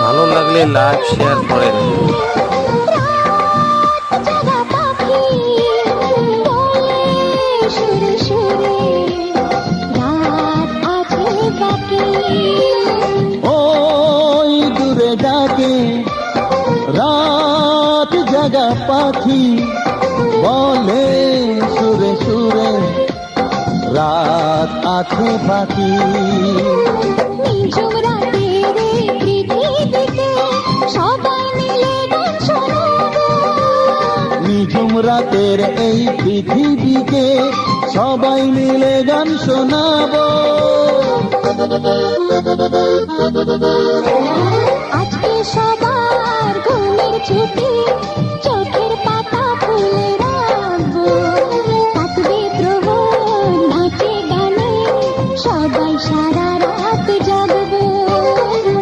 ভালো লাগলে like share করেন। ওই দূরে ডাকে রাত জাগা পাখি, বলে সুরে সুরে রাত আছে বাকি। নিঝুম রাতের এই পৃথিবীকে সবাই মিলে গান শোনাবো। আজকে সবার ঘুমের ছুটি।